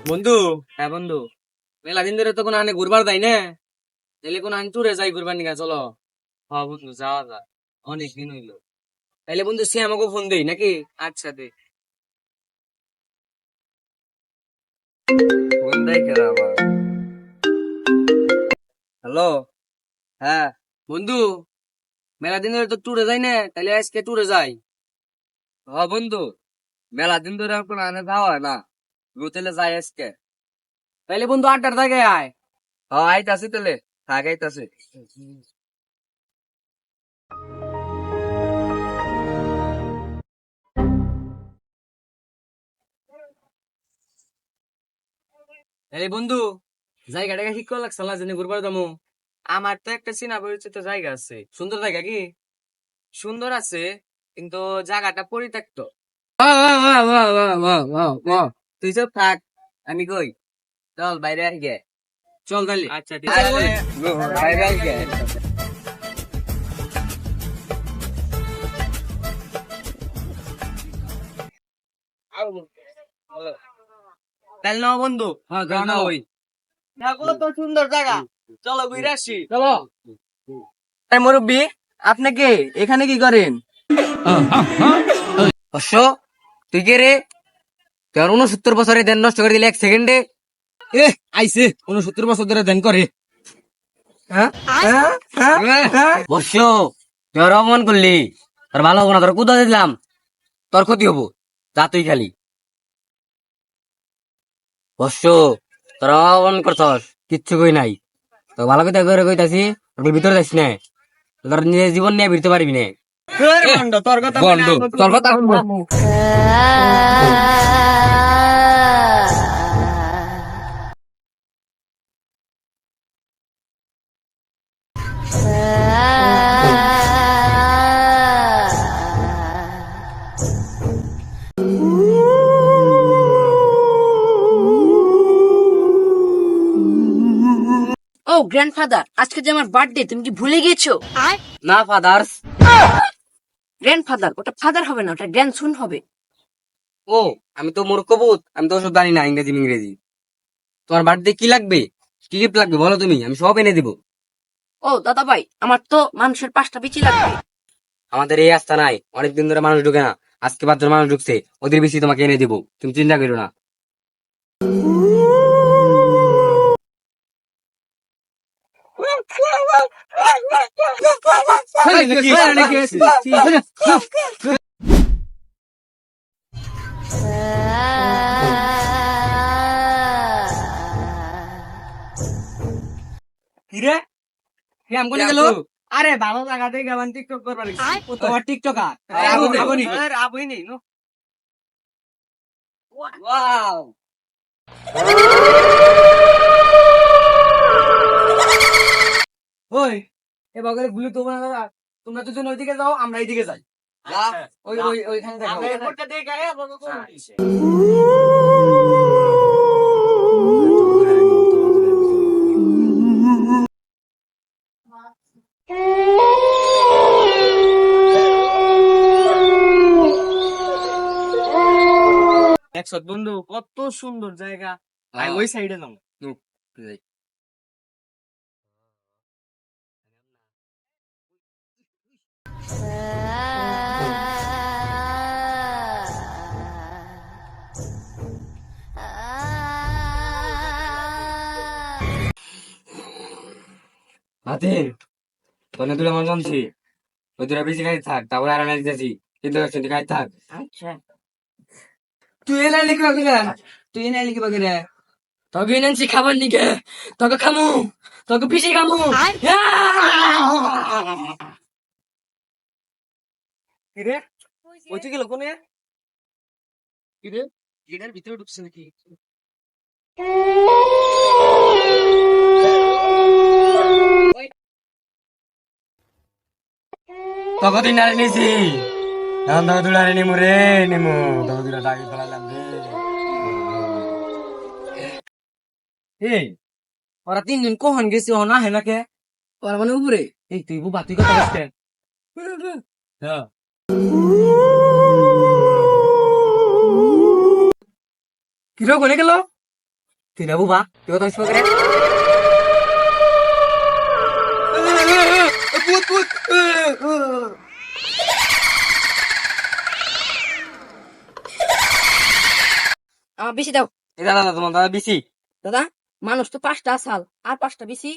বন্ধু। হ্যাঁ বন্ধু, মেলা দিন ধরে তো কোনো আনে ঘুরবার যাই না, তাইলে কোন আন ট্যুরে যাই ঘুরবার নিকা চলো। হ্যাঁ বন্ধু, যাওয়া যায়, অনেক দিন হইলো। তাইলে বন্ধু সে আমাকে ফোন দেই নাকি? আচ্ছা দে। ফোন দেয় কেরা আবার? হ্যালো। হ্যাঁ বন্ধু, মেলা দিন ধরে তো ট্যুরে যাই না, তাইলে আজকে ট্যুরে যাই। হ্যাঁ বন্ধু, মেলা দিন ধরে আর কোনো আনে যাওয়া হয় না, তাহলে যাই আজকে। তাইলে বন্ধু 8টার জায়গায় আয়। হ্যাঁ আইতাছি তাহলে, থাক আইতাছি। এই বন্ধু, জায়গাটাকে ঠিক করে লাগছে না, জেনে ঘুরবার যাবো। আমার তো একটা চেনা পরিচিত জায়গা আছে, সুন্দর জায়গা কি? সুন্দর আছে, কিন্তু জায়গাটা পরিত্যক্ত। তুই সব থাক, আমি কই, চল বাইরে আসগে। চল তাহলে। আচ্ছা ঠিক আছে, বাইরে আসগে। তাহলে না বন্ধু, হ্যাঁ না ওই দেখো তো সুন্দর জায়গা, চলো ঘুরে আসি চলো। এই মুরব্বি, আপনি কে, এখানে কি করেন? অশ্ব, তুই কে রে? তোর 69 বছরে দেন নষ্ট করে দিলে 1 সেকেন্ডে। এ আইসে 69 বছর ধরে দেন করে। বর্ষ, তোর অপমান করলি, তোর ভালো হবো না, তোর কুদা দিলাম, তোর ক্ষতি হবো, যা তুই খালি। বর্ষ, তোর অপমান করছস, কিচ্ছু কই নাই, তো ভালো কথা করে কইতাছি, ভিতরে যাইস না, তোর নিজের জীবন নিয়ে ভিড়তে পারবি না। তোর কথা শুনবো। ও গ্র্যান্ডফাদার, আজকে যে আমার বার্থডে, তুমি কি ভুলে গিয়েছো? না ফাদার্স। গ্র্যান্ডফাদার, ওটা ফাদার হবে না, ওটা গ্র্যান্ডসন হবে। ও, আমি তো মূর্খ বোধ, আমি তো ওসব জানি না ইংরেজি ইংরেজি। তোমার বার্থডে কি লাগবে, কি গিফট লাগবে বলো, তুমি আমি সব এনে দিব। ও দাদা ভাই, আমার তো মানুষের 5টা বিচি লাগবে। আমাদের এই আস্থা নাই, অনেকদিন ধরে মানুষ ঢুকে না, আজকে 5 জন মানুষ ঢুকছে, ওদের বেশি তোমাকে এনে দিব, তুমি চিন্তা করো না। কিরে, কেমন করে গেল? আরে ভালো জায়গাতে গেলাম টিকটক করবার, তোমার টিকটকার আবুই নেই। ওয়াও, ওই এবার ভুলে তোমরা তোমরা দুজন ওইদিকে যাও, আমরা এইদিকে যাই। ওই ওই ওইখানে দেখো। একশো বন্ধু, কত সুন্দর জায়গা, ওই সাইডে যাও। হাতিন, তোনে তুলে মন জানছি, ওই দুটা বেশি খাই থাক, তারপরে আর দিতেছি, কিন্তু খাই থাক। আচ্ছা, তুই এনে লিখবা কিনা, তুই এনে লিখবা কিনা, তোকে এনেছি খাবার নিকে, তোকে খামু, তোকে পিছিয়ে খামু। কিরে, ওইটি গেল কোনে? কিরে, গেটের ভিতরে ঢুকছে নাকি? তোকে তুই নারে নিছি, এখন তোকে তুই নারে নিমু রে, নিমু তোকে তুই ডাকি ফেলালাম রে। এই ওরা 3 জন কখন গেছে, ও না হে নাকে, ওরা মানে উপরে। এই তুই বুবা, তুই কথা বলছিস? হ্যাঁ, কিরো কোনে গেল? তুই না বুবা তুই কত সময় করে আমার বেশি দাও। এটা দাদা তোমার দাদা বেশি দাদা মানুষ তো 5টা আসাল আর 5টা বেশি।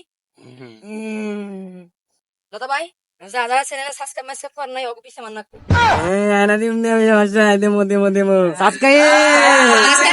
দাদা ভাই যারা চ্যানেলে সাবস্ক্রাইব মাসক্রাইব করেন নাই ওকে পিছে মান না। এনা দিম দে আমি ভাষা দেমো সাবস্ক্রাইব